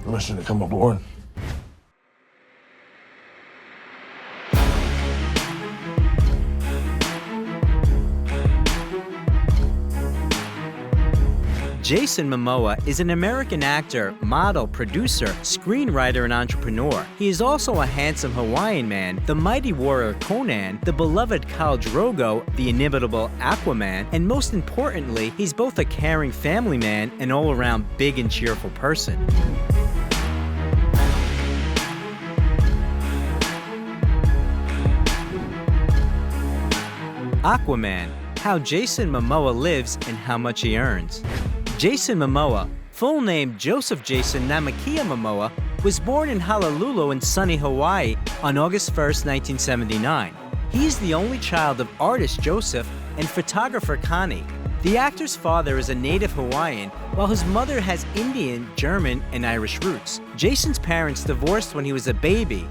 permission to come aboard. Jason Momoa is an American actor, model, producer, screenwriter, and entrepreneur. He is also a handsome Hawaiian man, the mighty warrior Conan, the beloved Khal Drogo, the inimitable Aquaman, and most importantly, he's both a caring family man and all-around big and cheerful person. Aquaman, how Jason Momoa lives and how much he earns. Jason Momoa, full name Joseph Jason Namakia Momoa, was born in Honolulu in sunny Hawaii on August 1, 1979. He is the only child of artist Joseph and photographer Connie. The actor's father is a native Hawaiian, while his mother has Indian, German, and Irish roots. Jason's parents divorced when he was a baby.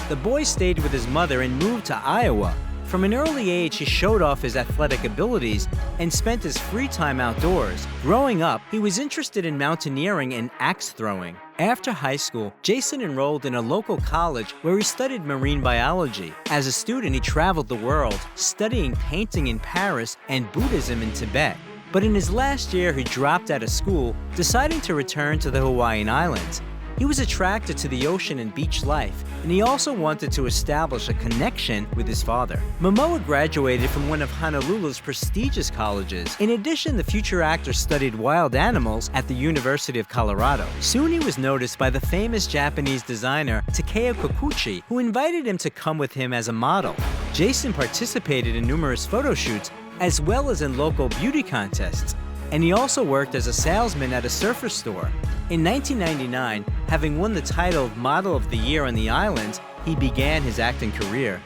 The boy stayed with his mother and moved to Iowa. From an early age, he showed off his athletic abilities and spent his free time outdoors. Growing up, he was interested in mountaineering and axe throwing. After high school, Jason enrolled in a local college where he studied marine biology. As a student, he traveled the world, studying painting in Paris and Buddhism in Tibet. But in his last year, he dropped out of school, deciding to return to the Hawaiian Islands. He was attracted to the ocean and beach life, and he also wanted to establish a connection with his father. Momoa graduated from one of Honolulu's prestigious colleges. In addition, the future actor studied wild animals at the University of Colorado. Soon he was noticed by the famous Japanese designer Takeo Kikuchi, who invited him to come with him as a model. Jason participated in numerous photo shoots, as well as in local beauty contests, and he also worked as a salesman at a surfer store. In 1999, having won the title of Model of the Year on the islands, he began his acting career.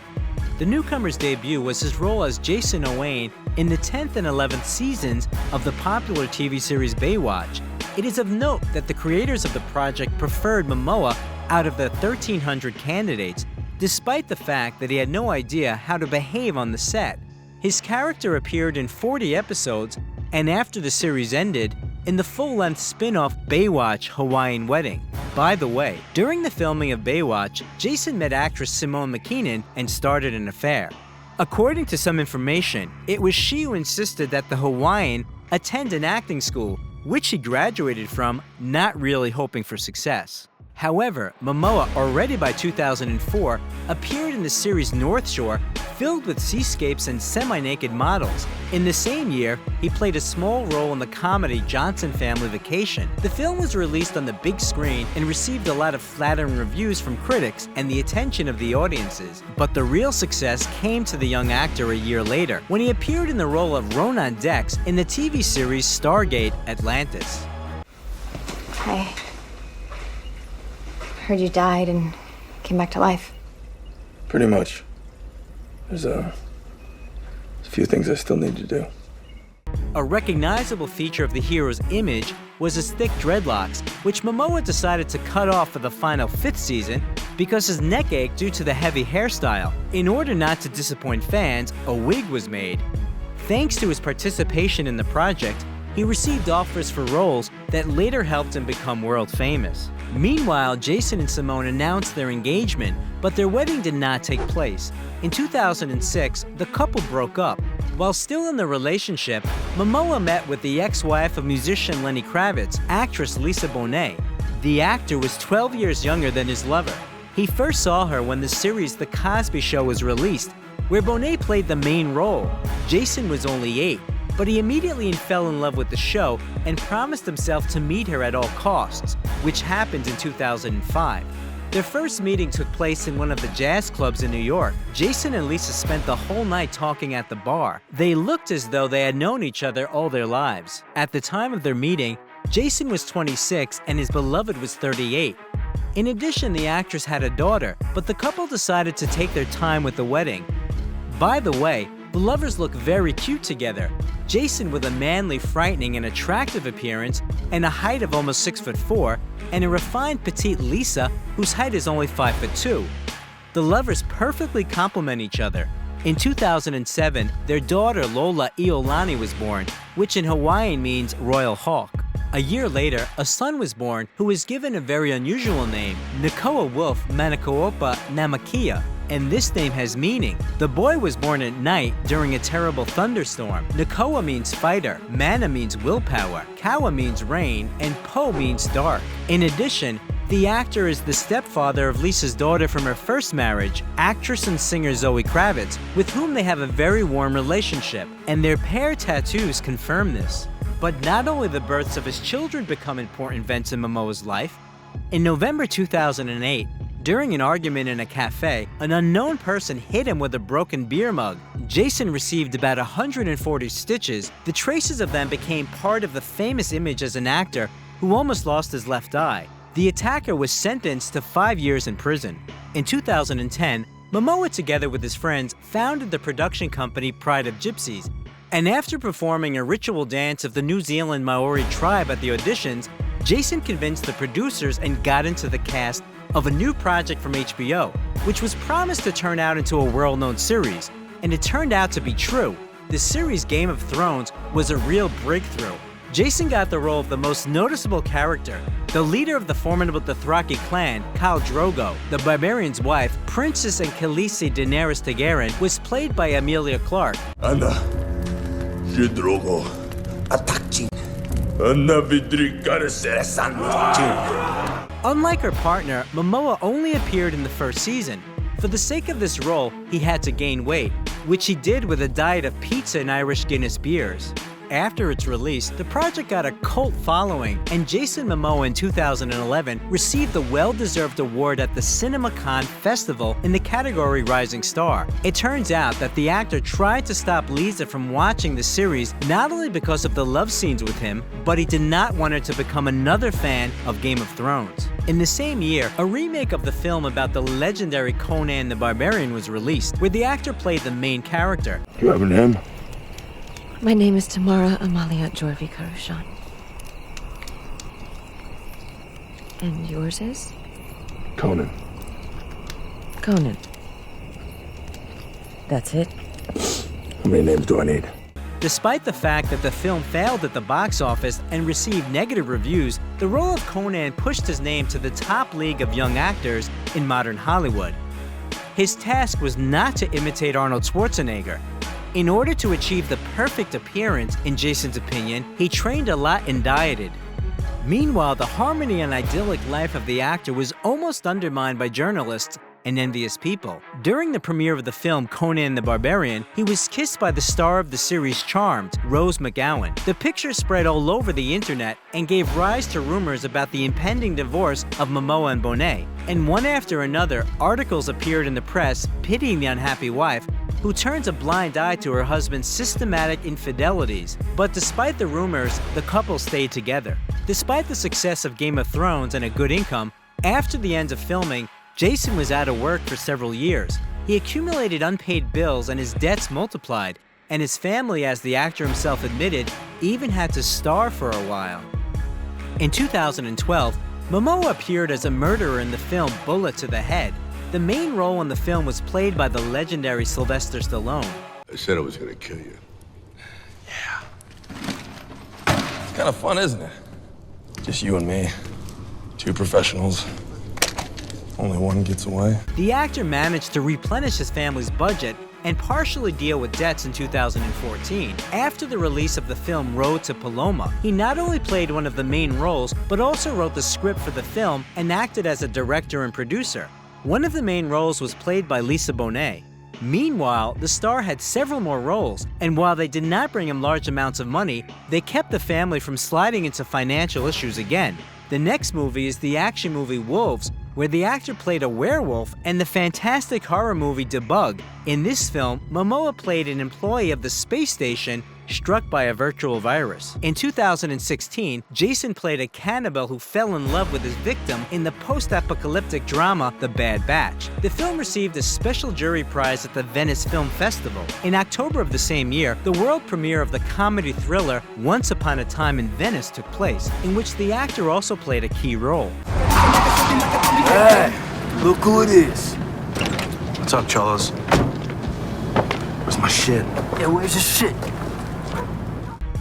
The newcomer's debut was his role as Jason Owain in the 10th and 11th seasons of the popular TV series Baywatch. It is of note that the creators of the project preferred Momoa out of the 1,300 candidates, despite the fact that he had no idea how to behave on the set. His character appeared in 40 episodes, and after the series ended, in the full-length spin-off Baywatch Hawaiian Wedding. By the way, during the filming of Baywatch, Jason met actress Simone McKinnon and started an affair. According to some information, it was she who insisted that the Hawaiian attend an acting school, which he graduated from, not really hoping for success. However, Momoa, already by 2004, appeared in the series North Shore, filled with seascapes and semi-naked models. In the same year, he played a small role in the comedy Johnson Family Vacation. The film was released on the big screen and received a lot of flattering reviews from critics and the attention of the audiences. But the real success came to the young actor a year later, when he appeared in the role of Ronan Dex in the TV series Stargate Atlantis. Hi. Heard you died and came back to life. Pretty much. There's a few things I still need to do. A recognizable feature of the hero's image was his thick dreadlocks, which Momoa decided to cut off for the final 5th season because his neck ached due to the heavy hairstyle. In order not to disappoint fans, a wig was made. Thanks to his participation in the project, he received offers for roles that later helped him become world famous. Meanwhile, Jason and Simone announced their engagement, but their wedding did not take place. In 2006, the couple broke up. While still in the relationship, Momoa met with the ex-wife of musician Lenny Kravitz, actress Lisa Bonet. The actor was 12 years younger than his lover. He first saw her when the series The Cosby Show was released, where Bonet played the main role. Jason was only 8, but he immediately fell in love with the show and promised himself to meet her at all costs, which happened in 2005. Their first meeting took place in one of the jazz clubs in New York. Jason and Lisa spent the whole night talking at the bar. They looked as though they had known each other all their lives. At the time of their meeting, Jason was 26 and his beloved was 38. In addition, the actress had a daughter, but the couple decided to take their time with the wedding. By the way, the lovers look very cute together. Jason with a manly, frightening, and attractive appearance and a height of almost 6'4", and a refined petite Lisa whose height is only 5'2". The lovers perfectly complement each other. In 2007, their daughter Lola Iolani was born, which in Hawaiian means royal hawk. A year later, a son was born who was given a very unusual name, Nakoa Wolf Manakoopa Namakia, and this name has meaning. The boy was born at night during a terrible thunderstorm. Nakoa means fighter, Mana means willpower, Kawa means rain, and Po means dark. In addition, the actor is the stepfather of Lisa's daughter from her first marriage, actress and singer Zoe Kravitz, with whom they have a very warm relationship, and their pair tattoos confirm this. But not only the births of his children become important events in Momoa's life. In November 2008, during an argument in a cafe, an unknown person hit him with a broken beer mug. Jason received about 140 stitches. The traces of them became part of the famous image as an actor who almost lost his left eye. The attacker was sentenced to 5 years in prison. In 2010, Momoa, together with his friends, founded the production company Pride of Gypsies. And after performing a ritual dance of the New Zealand Maori tribe at the auditions, Jason convinced the producers and got into the cast of a new project from HBO, which was promised to turn out into a world-known series. And it turned out to be true. The series Game of Thrones was a real breakthrough. Jason got the role of the most noticeable character. The leader of the formidable Dothraki clan, Khal Drogo, the barbarian's wife, Princess and Khaleesi Daenerys Targaryen, was played by Emilia Clarke. Anna, je Drogo, attack. Unlike her partner, Momoa only appeared in the first season. For the sake of this role, he had to gain weight, which he did with a diet of pizza and Irish Guinness beers. After its release, the project got a cult following, and Jason Momoa in 2011 received the well-deserved award at the CinemaCon Festival in the category Rising Star. It turns out that the actor tried to stop Lisa from watching the series not only because of the love scenes with him, but he did not want her to become another fan of Game of Thrones. In the same year, a remake of the film about the legendary Conan the Barbarian was released, where the actor played the main character. You have a name? My name is Tamara Amalia Jorvi Karushan. And yours is? Conan. Conan. That's it? How many names do I need? Despite the fact that the film failed at the box office and received negative reviews, the role of Conan pushed his name to the top league of young actors in modern Hollywood. His task was not to imitate Arnold Schwarzenegger. In order to achieve the perfect appearance, in Jason's opinion, he trained a lot and dieted. Meanwhile, the harmony and idyllic life of the actor was almost undermined by journalists and envious people. During the premiere of the film Conan the Barbarian, he was kissed by the star of the series Charmed, Rose McGowan. The picture spread all over the internet and gave rise to rumors about the impending divorce of Momoa and Bonet. And one after another, articles appeared in the press pitying the unhappy wife, who turns a blind eye to her husband's systematic infidelities. But despite the rumors, the couple stayed together. Despite the success of Game of Thrones and a good income, after the end of filming, Jason was out of work for several years. He accumulated unpaid bills and his debts multiplied, and his family, as the actor himself admitted, even had to starve for a while. In 2012, Momoa appeared as a murderer in the film Bullet to the Head. The main role in the film was played by the legendary Sylvester Stallone. I said I was gonna kill you. Yeah. It's kind of fun, isn't it? Just you and me. Two professionals. Only one gets away. The actor managed to replenish his family's budget and partially deal with debts in 2014. After the release of the film Road to Paloma, he not only played one of the main roles, but also wrote the script for the film and acted as a director and producer. One of the main roles was played by Lisa Bonet. Meanwhile, the star had several more roles, and while they did not bring him large amounts of money, they kept the family from sliding into financial issues again. The next movie is the action movie Wolves, where the actor played a werewolf, and the fantastic horror movie Debug. In this film, Momoa played an employee of the space station struck by a virtual virus. In 2016, Jason played a cannibal who fell in love with his victim in the post-apocalyptic drama The Bad Batch. The film received a special jury prize at the Venice Film Festival. In October of the same year, the world premiere of the comedy thriller Once Upon a Time in Venice took place, in which the actor also played a key role. Hey, look who it is. What's up, Cholos? Where's my shit? Yeah, where's the shit?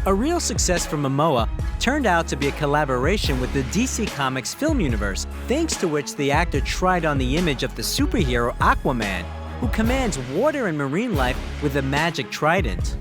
A real success for Momoa turned out to be a collaboration with the DC Comics film universe, thanks to which the actor tried on the image of the superhero Aquaman, who commands water and marine life with a magic trident.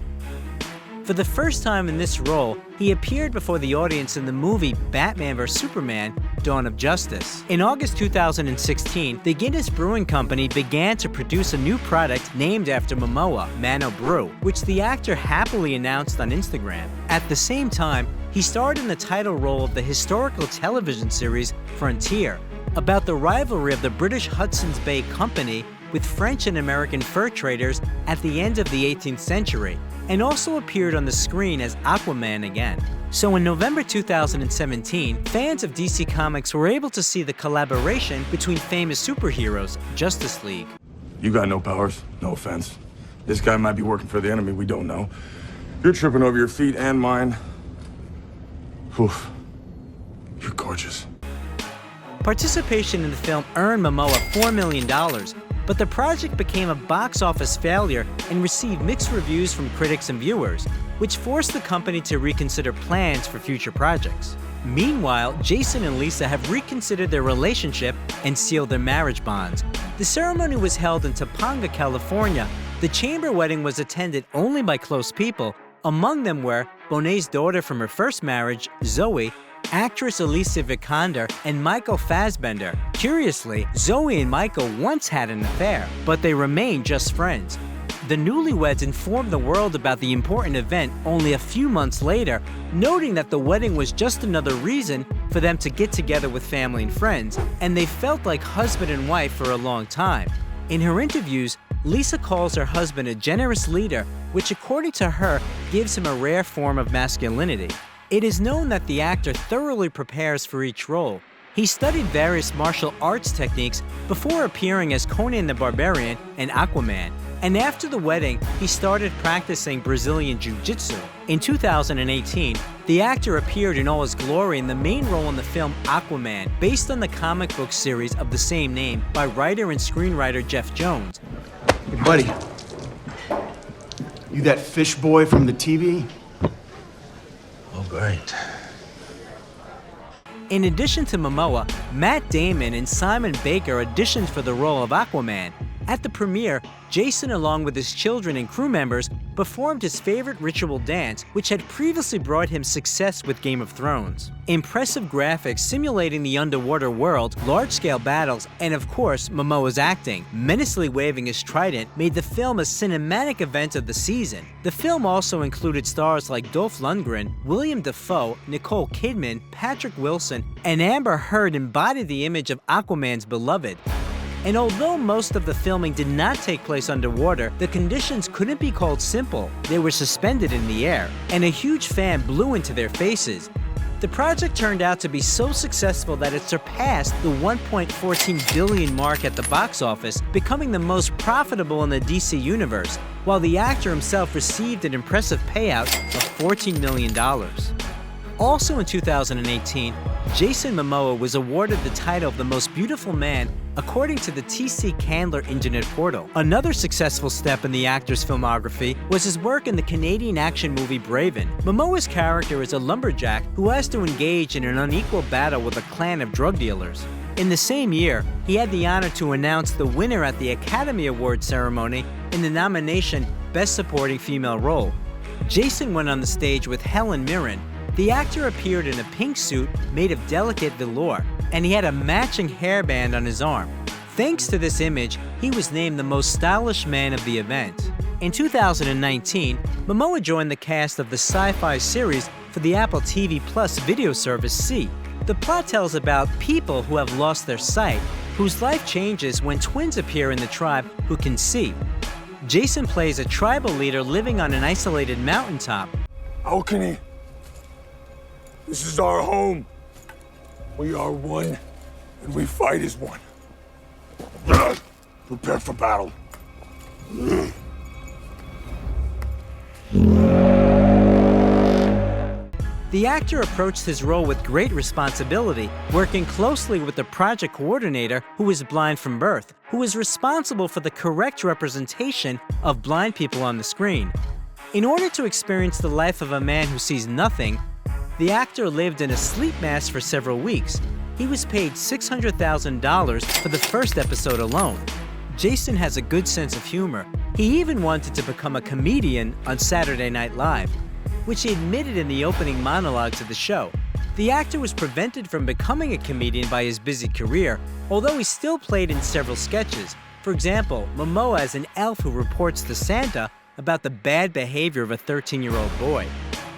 For the first time in this role, he appeared before the audience in the movie Batman vs. Superman: Dawn of Justice. In August 2016, the Guinness Brewing Company began to produce a new product named after Momoa, Mano Brew, which the actor happily announced on Instagram. At the same time, he starred in the title role of the historical television series Frontier, about the rivalry of the British Hudson's Bay Company with French and American fur traders at the end of the 18th century, and also appeared on the screen as Aquaman again. So in November 2017, fans of DC Comics were able to see the collaboration between famous superheroes, Justice League. You got no powers, no offense. This guy might be working for the enemy, we don't know. You're tripping over your feet and mine. Oof. You're gorgeous. Participation in the film earned Momoa $4 million, but the project became a box office failure and received mixed reviews from critics and viewers, which forced the company to reconsider plans for future projects. Meanwhile, Jason and Lisa have reconsidered their relationship and sealed their marriage bonds. The ceremony was held in Topanga, California. The chamber wedding was attended only by close people. Among them were Bonet's daughter from her first marriage, Zoe, actress Alicia Vikander, and Michael Fassbender. Curiously, Zoe and Michael once had an affair, but they remained just friends. The newlyweds informed the world about the important event only a few months later, noting that the wedding was just another reason for them to get together with family and friends, and they felt like husband and wife for a long time. In her interviews, Lisa calls her husband a generous leader, which according to her gives him a rare form of masculinity. It is known that the actor thoroughly prepares for each role. He studied various martial arts techniques before appearing as Conan the Barbarian and Aquaman, and after the wedding, he started practicing Brazilian Jiu-Jitsu. In 2018, the actor appeared in all his glory in the main role in the film Aquaman, based on the comic book series of the same name by writer and screenwriter Jeff Jones. Hey, buddy. You that fish boy from the TV? Oh, great. In addition to Momoa, Matt Damon and Simon Baker auditioned for the role of Aquaman. At the premiere, Jason, along with his children and crew members, performed his favorite ritual dance, which had previously brought him success with Game of Thrones. Impressive graphics simulating the underwater world, large-scale battles, and of course, Momoa's acting, menacingly waving his trident, made the film a cinematic event of the season. The film also included stars like Dolph Lundgren, William Dafoe, Nicole Kidman, Patrick Wilson, and Amber Heard embodied the image of Aquaman's beloved. And although most of the filming did not take place underwater, the conditions couldn't be called simple. They were suspended in the air, and a huge fan blew into their faces. The project turned out to be so successful that it surpassed the $1.14 billion mark at the box office, becoming the most profitable in the DC universe, while the actor himself received an impressive payout of $14 million. Also in 2018, Jason Momoa was awarded the title of the most beautiful man according to the TC Candler Internet portal. Another successful step in the actor's filmography was his work in the Canadian action movie Braven. Momoa's character is a lumberjack who has to engage in an unequal battle with a clan of drug dealers. In the same year, he had the honor to announce the winner at the Academy Awards ceremony in the nomination Best Supporting Female Role. Jason went on the stage with Helen Mirren. The actor appeared in a pink suit made of delicate velour, and he had a matching hairband on his arm. Thanks to this image, he was named the most stylish man of the event. In 2019, Momoa joined the cast of the sci-fi series for the Apple TV Plus video service See. The plot tells about people who have lost their sight, whose life changes when twins appear in the tribe who can see. Jason plays a tribal leader living on an isolated mountaintop. How can he? This is our home. We are one, and we fight as one. Prepare for battle. The actor approached his role with great responsibility, working closely with the project coordinator, who is blind from birth, who is responsible for the correct representation of blind people on the screen. In order to experience the life of a man who sees nothing, the actor lived in a sleep mask for several weeks. He was paid $600,000 for the first episode alone. Jason has a good sense of humor. He even wanted to become a comedian on Saturday Night Live, which he admitted in the opening monologues of the show. The actor was prevented from becoming a comedian by his busy career, although he still played in several sketches. For example, Momoa as an elf who reports to Santa about the bad behavior of a 13-year-old boy.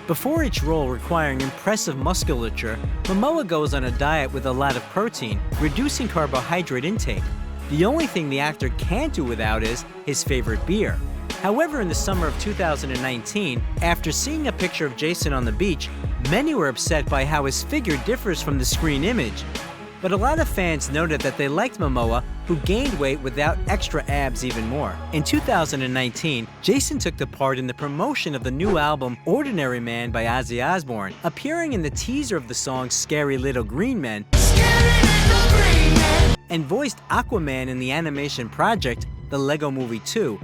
Before each role requiring impressive musculature, Momoa goes on a diet with a lot of protein, reducing carbohydrate intake. The only thing the actor can't do without is his favorite beer. However, in the summer of 2019, after seeing a picture of Jason on the beach, many were upset by how his figure differs from the screen image. But a lot of fans noted that they liked Momoa, who gained weight without extra abs even more. In 2019, Jason took the part in the promotion of the new album Ordinary Man by Ozzy Osbourne, appearing in the teaser of the song Scary Little Green Men, and voiced Aquaman in the animation project The Lego Movie 2.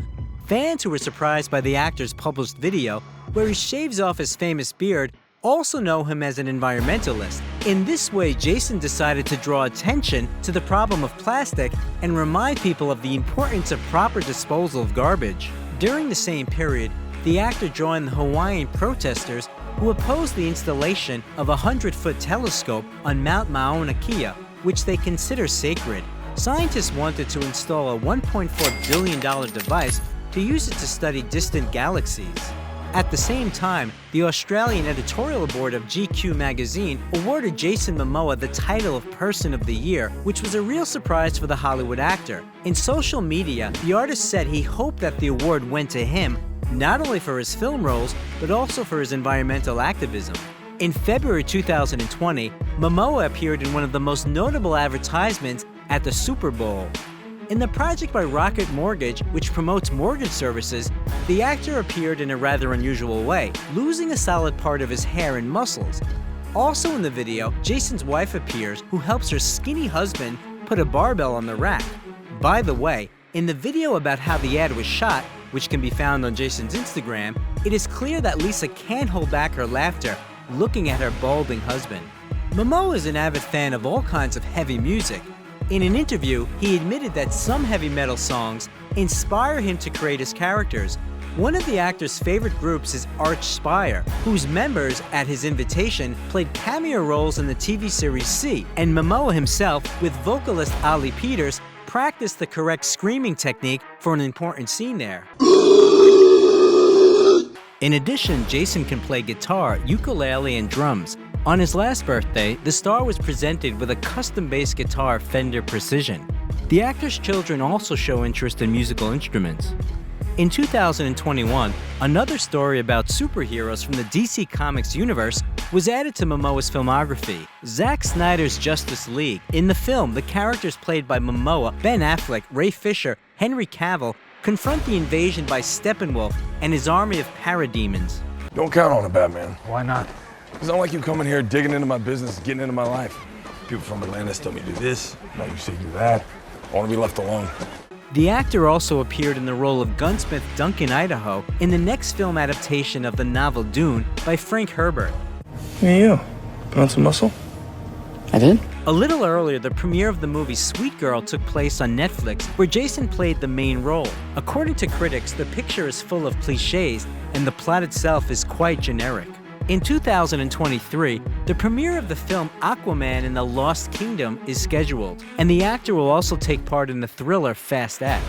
Fans who were surprised by the actor's published video, where he shaves off his famous beard, also know him as an environmentalist. In this way, Jason decided to draw attention to the problem of plastic and remind people of the importance of proper disposal of garbage. During the same period, the actor joined the Hawaiian protesters who opposed the installation of a 100-foot telescope on Mount Mauna Kea, which they consider sacred. Scientists wanted to install a $1.4 billion device to use it to study distant galaxies. At the same time, the Australian editorial board of GQ magazine awarded Jason Momoa the title of Person of the Year, which was a real surprise for the Hollywood actor. In social media, the artist said he hoped that the award went to him, not only for his film roles, but also for his environmental activism. In February 2020, Momoa appeared in one of the most notable advertisements at the Super Bowl. In the project by Rocket Mortgage, which promotes mortgage services, the actor appeared in a rather unusual way, losing a solid part of his hair and muscles. Also in the video, Jason's wife appears, who helps her skinny husband put a barbell on the rack. By the way, in the video about how the ad was shot, which can be found on Jason's Instagram, it is clear that Lisa can't hold back her laughter looking at her balding husband. Momoa is an avid fan of all kinds of heavy music. In an interview, he admitted that some heavy metal songs inspire him to create his characters. One of the actor's favorite groups is Arch Spire, whose members, at his invitation, played cameo roles in the TV series C, and Momoa himself, with vocalist Ali Peters, practiced the correct screaming technique for an important scene there. In addition, Jason can play guitar, ukulele, and drums. On his last birthday, the star was presented with a custom-based guitar Fender Precision. The actor's children also show interest in musical instruments. In 2021, another story about superheroes from the DC Comics universe was added to Momoa's filmography, Zack Snyder's Justice League. In the film, the characters played by Momoa, Ben Affleck, Ray Fisher, Henry Cavill, confront the invasion by Steppenwolf and his army of parademons. Don't count on it, Batman. Why not? It's not like you coming here digging into my business, getting into my life. People from Atlanta tell me do this, now you say do that. I want to be left alone. The actor also appeared in the role of gunsmith Duncan Idaho in the next film adaptation of the novel Dune by Frank Herbert. Hey, you. Put on some muscle? I did? A little earlier, the premiere of the movie Sweet Girl took place on Netflix, where Jason played the main role. According to critics, the picture is full of cliches, and the plot itself is quite generic. In 2023, the premiere of the film Aquaman and the Lost Kingdom is scheduled, and the actor will also take part in the thriller Fast X.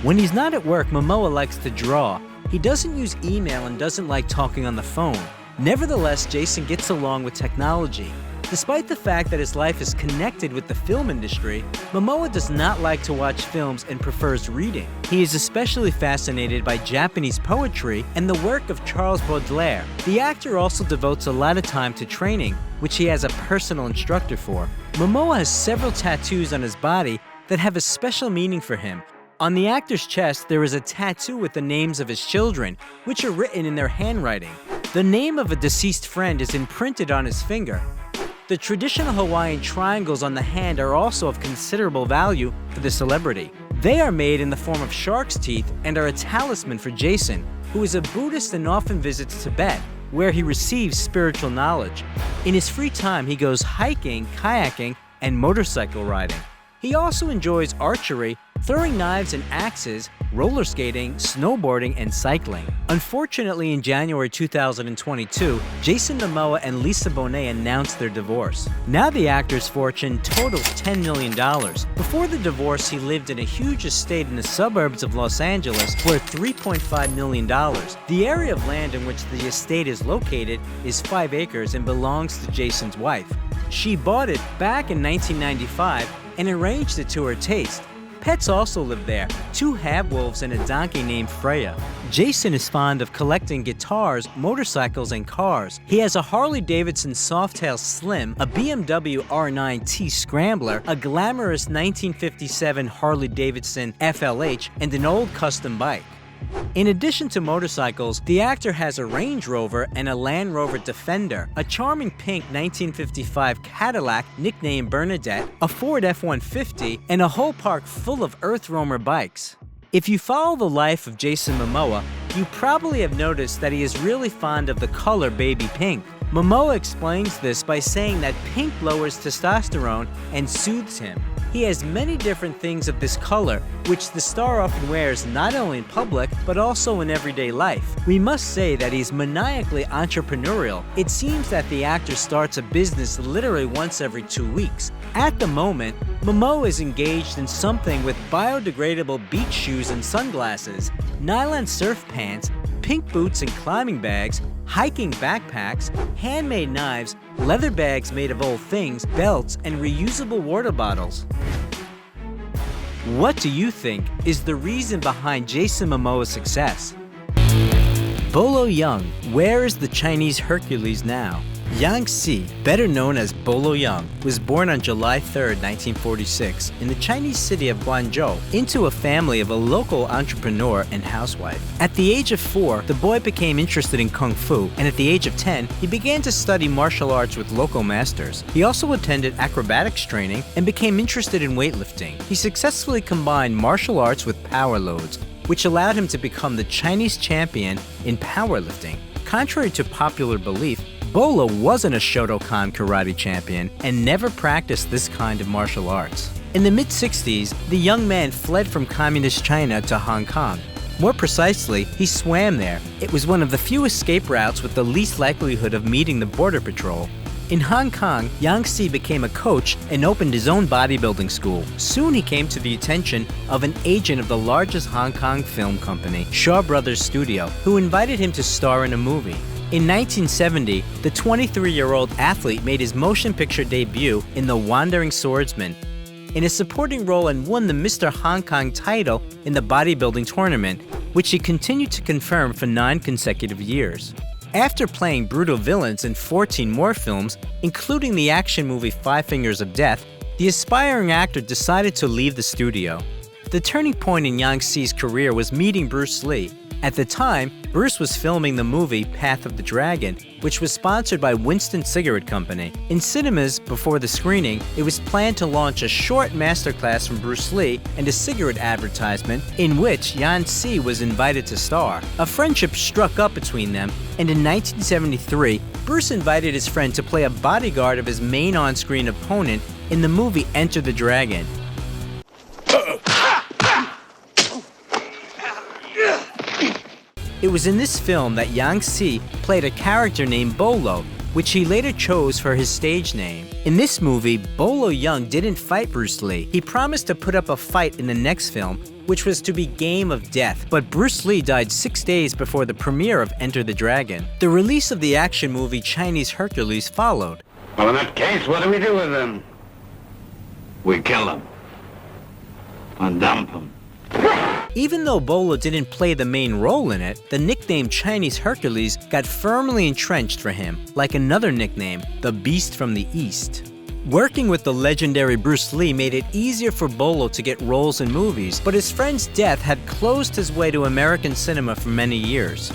When he's not at work, Momoa likes to draw. He doesn't use email and doesn't like talking on the phone. Nevertheless, Jason gets along with technology. Despite the fact that his life is connected with the film industry, Momoa does not like to watch films and prefers reading. He is especially fascinated by Japanese poetry and the work of Charles Baudelaire. The actor also devotes a lot of time to training, which he has a personal instructor for. Momoa has several tattoos on his body that have a special meaning for him. On the actor's chest, there is a tattoo with the names of his children, which are written in their handwriting. The name of a deceased friend is imprinted on his finger. The traditional Hawaiian triangles on the hand are also of considerable value for the celebrity. They are made in the form of shark's teeth and are a talisman for Jason, who is a Buddhist and often visits Tibet. where he receives spiritual knowledge. In his free time, he goes hiking, kayaking, and motorcycle riding. He also enjoys archery, throwing knives and axes, roller skating, snowboarding, and cycling. Unfortunately, in January 2022, Jason Momoa and Lisa Bonet announced their divorce. Now the actor's fortune totals $10 million. Before the divorce, he lived in a huge estate in the suburbs of Los Angeles worth $3.5 million. The area of land in which the estate is located is 5 acres and belongs to Jason's wife. She bought it back in 1995 and arranged it to her taste. Pets also live there, 2 half-wolves and a donkey named Freya. Jason is fond of collecting guitars, motorcycles, and cars. He has a Harley-Davidson Softail Slim, a BMW R9T Scrambler, a glamorous 1957 Harley-Davidson FLH, and an old custom bike. In addition to motorcycles, the actor has a Range Rover and a Land Rover Defender, a charming pink 1955 Cadillac nicknamed Bernadette, a Ford F-150, and a whole park full of Earth Roamer bikes. If you follow the life of Jason Momoa, you probably have noticed that he is really fond of the color baby pink. Momoa explains this by saying that pink lowers testosterone and soothes him. He has many different things of this color, which the star often wears not only in public, but also in everyday life. We must say that he's maniacally entrepreneurial. It seems that the actor starts a business literally once every 2 weeks. At the moment, Momoa is engaged in something with biodegradable beach shoes and sunglasses, nylon surf pants, pink boots and climbing bags, hiking backpacks, handmade knives, leather bags made of old things, belts, and reusable water bottles. What do you think is the reason behind Jason Momoa's success? Bolo Yeung, where is the Chinese Hercules now? Yang Si, better known as Bolo Yeung, was born on July 3, 1946, in the Chinese city of Guangzhou, into a family of a local entrepreneur and housewife. At the age of 4, the boy became interested in Kung Fu, and at the age of 10, he began to study martial arts with local masters. He also attended acrobatics training and became interested in weightlifting. He successfully combined martial arts with power loads, which allowed him to become the Chinese champion in powerlifting. Contrary to popular belief, Bolo wasn't a Shotokan karate champion and never practiced this kind of martial arts. In the mid-60s, the young man fled from communist China to Hong Kong. More precisely, he swam there. It was one of the few escape routes with the least likelihood of meeting the border patrol. In Hong Kong, Yang Si became a coach and opened his own bodybuilding school. Soon he came to the attention of an agent of the largest Hong Kong film company, Shaw Brothers Studio, who invited him to star in a movie. In 1970, the 23-year-old athlete made his motion picture debut in The Wandering Swordsman, in a supporting role, and won the Mr. Hong Kong title in the bodybuilding tournament, which he continued to confirm for 9 consecutive years. After playing brutal villains in 14 more films, including the action movie 5 Fingers of Death, the aspiring actor decided to leave the studio. The turning point in Yang Si's career was meeting Bruce Lee. At the time, Bruce was filming the movie Path of the Dragon, which was sponsored by Winston Cigarette Company. In cinemas, before the screening, it was planned to launch a short masterclass from Bruce Lee and a cigarette advertisement in which Yang Si was invited to star. A friendship struck up between them, and in 1973, Bruce invited his friend to play a bodyguard of his main on-screen opponent in the movie Enter the Dragon. It was in this film that Yang Si played a character named Bolo, which he later chose for his stage name. In this movie, Bolo Yeung didn't fight Bruce Lee. He promised to put up a fight in the next film, which was to be Game of Death, but Bruce Lee died 6 days before the premiere of Enter the Dragon. The release of the action movie Chinese Hercules followed. Well, in that case, what do we do with them? We kill them. And dump them. Even though Bolo didn't play the main role in it, the nickname Chinese Hercules got firmly entrenched for him, like another nickname, the Beast from the East. Working with the legendary Bruce Lee made it easier for Bolo to get roles in movies, but his friend's death had closed his way to American cinema for many years.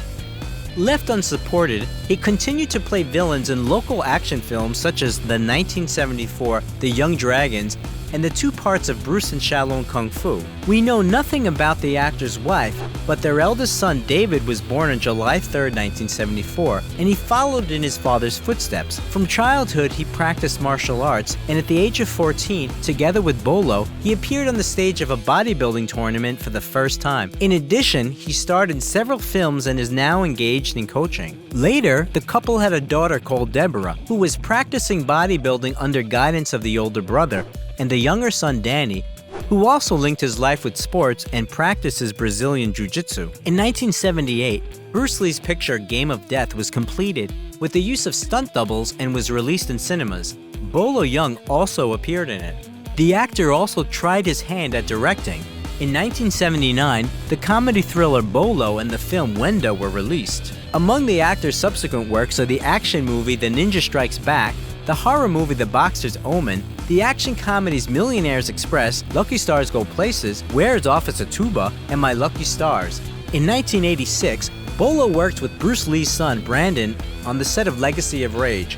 Left unsupported, he continued to play villains in local action films such as the 1974 The Young Dragons and the two parts of Bruce and Shaolin Kung Fu. We know nothing about the actor's wife, but their eldest son David was born on July 3, 1974, and he followed in his father's footsteps. From childhood, he practiced martial arts, and at the age of 14, together with Bolo, he appeared on the stage of a bodybuilding tournament for the first time. In addition, he starred in several films and is now engaged in coaching. Later, the couple had a daughter called Deborah, who was practicing bodybuilding under guidance of the older brother, and the younger son Danny, who also linked his life with sports and practices Brazilian Jiu-Jitsu. In 1978, Bruce Lee's picture Game of Death was completed with the use of stunt doubles and was released in cinemas. Bolo Yeung also appeared in it. The actor also tried his hand at directing. In 1979, the comedy thriller Bolo and the film Wendo were released. Among the actor's subsequent works are the action movie The Ninja Strikes Back, the horror movie The Boxer's Omen, the action comedies Millionaire's Express, Lucky Stars Go Places, Where's Officer Tuba, and My Lucky Stars. In 1986, Bolo worked with Bruce Lee's son Brandon on the set of Legacy of Rage.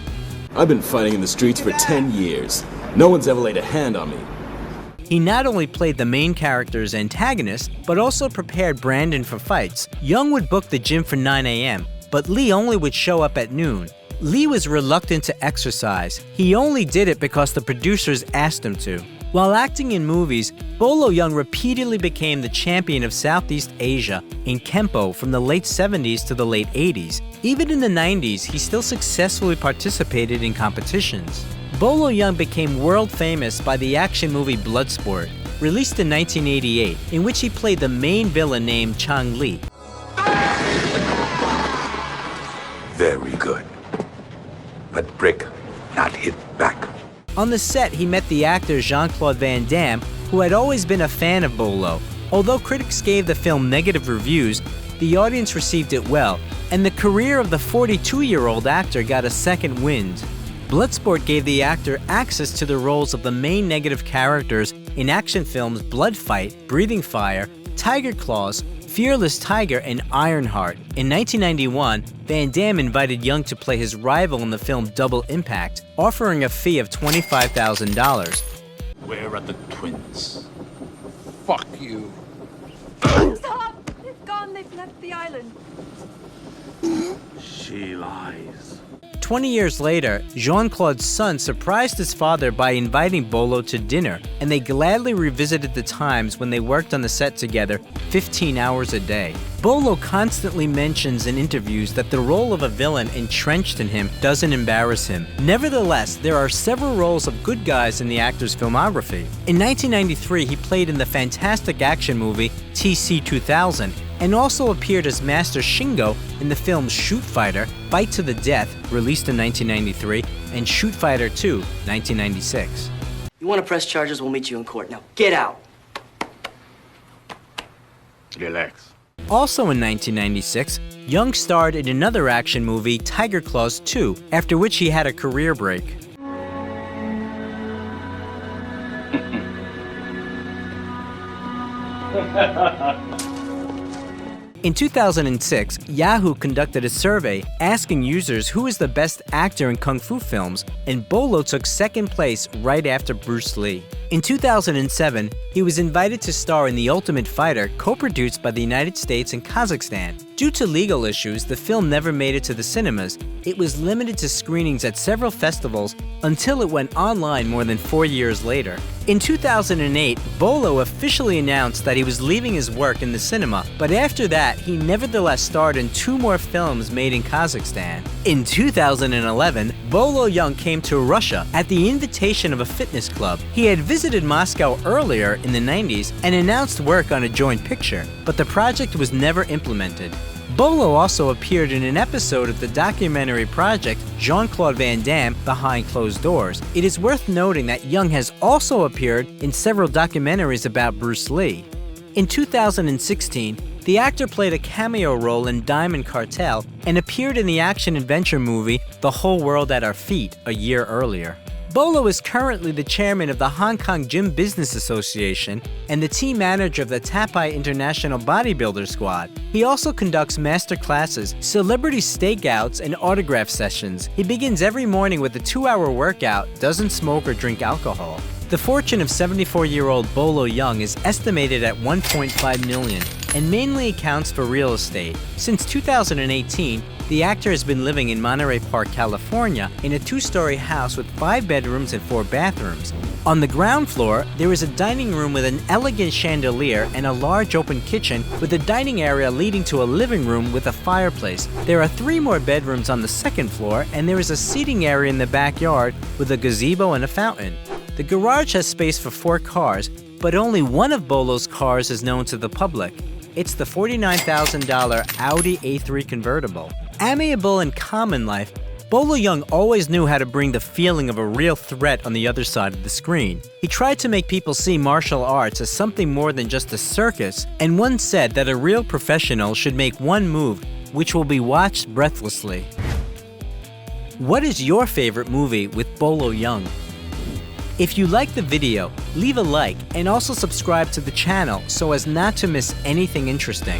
I've been fighting in the streets for 10 years. No one's ever laid a hand on me. He not only played the main character's antagonist, but also prepared Brandon for fights. Yeung would book the gym for 9 a.m., but Lee only would show up at noon. Lee was reluctant to exercise. He only did it because the producers asked him to. While acting in movies, Bolo Yeung repeatedly became the champion of Southeast Asia in Kempo from the late 70s to the late 80s. Even in the 90s, he still successfully participated in competitions. Bolo Yeung became world famous by the action movie Bloodsport, released in 1988, in which he played the main villain named Chang Li. Very good. But brick, not hit back. On the set, he met the actor Jean-Claude Van Damme, who had always been a fan of Bolo. Although critics gave the film negative reviews, the audience received it well, and the career of the 42-year-old actor got a second wind. Bloodsport gave the actor access to the roles of the main negative characters in action films Blood Fight, Breathing Fire, Tiger Claws, Fearless Tiger, and Ironheart. In 1991, Van Damme invited Yeung to play his rival in the film Double Impact, offering a fee of $25,000. Where are the twins? Fuck you. Stop! They've gone. They've left the island. She lies. 20 years later, Jean-Claude's son surprised his father by inviting Bolo to dinner, and they gladly revisited the times when they worked on the set together 15 hours a day. Bolo constantly mentions in interviews that the role of a villain entrenched in him doesn't embarrass him. Nevertheless, there are several roles of good guys in the actor's filmography. In 1993, he played in the fantastic action movie TC-2000, and also appeared as Master Shingo in the films Shoot Fighter, Fight to the Death, released in 1993, and Shoot Fighter 2, 1996. You want to press charges, we'll meet you in court. Now, get out! Relax. Also in 1996, Yeung starred in another action movie, Tiger Claws 2, after which he had a career break. In 2006, Yahoo conducted a survey asking users who is the best actor in kung fu films, and Bolo took second place right after Bruce Lee. In 2007, he was invited to star in The Ultimate Fighter, co-produced by the United States and Kazakhstan. Due to legal issues, the film never made it to the cinemas. It was limited to screenings at several festivals until it went online more than 4 years later. In 2008, Bolo officially announced that he was leaving his work in the cinema, but after that, he nevertheless starred in 2 more films made in Kazakhstan. In 2011, Bolo Yeung came to Russia at the invitation of a fitness club. He had visited Moscow earlier in the 90s and announced work on a joint picture, but the project was never implemented. Bolo also appeared in an episode of the documentary project Jean-Claude Van Damme Behind Closed Doors. It is worth noting that Yeung has also appeared in several documentaries about Bruce Lee. In 2016, the actor played a cameo role in Diamond Cartel and appeared in the action-adventure movie The Whole World at Our Feet a year earlier. Bolo is currently the chairman of the Hong Kong Gym Business Association and the team manager of the Tapai International Bodybuilder Squad. He also conducts master classes, celebrity stakeouts, and autograph sessions. He begins every morning with a 2-hour workout, doesn't smoke or drink alcohol. The fortune of 74-year-old Bolo Yeung is estimated at $1.5 million and mainly accounts for real estate. Since 2018, the actor has been living in Monterey Park, California, in a 2-story house with 5 bedrooms and 4 bathrooms. On the ground floor, there is a dining room with an elegant chandelier and a large open kitchen with a dining area leading to a living room with a fireplace. There are 3 more bedrooms on the 2nd floor, and there is a seating area in the backyard with a gazebo and a fountain. The garage has space for 4 cars, but only one of Bolo's cars is known to the public. It's the $49,000 Audi A3 convertible. Amiable in common life, Bolo Yeung always knew how to bring the feeling of a real threat on the other side of the screen. He tried to make people see martial arts as something more than just a circus, and once said that a real professional should make one move, which will be watched breathlessly. What is your favorite movie with Bolo Yeung? If you like the video, leave a like and also subscribe to the channel so as not to miss anything interesting.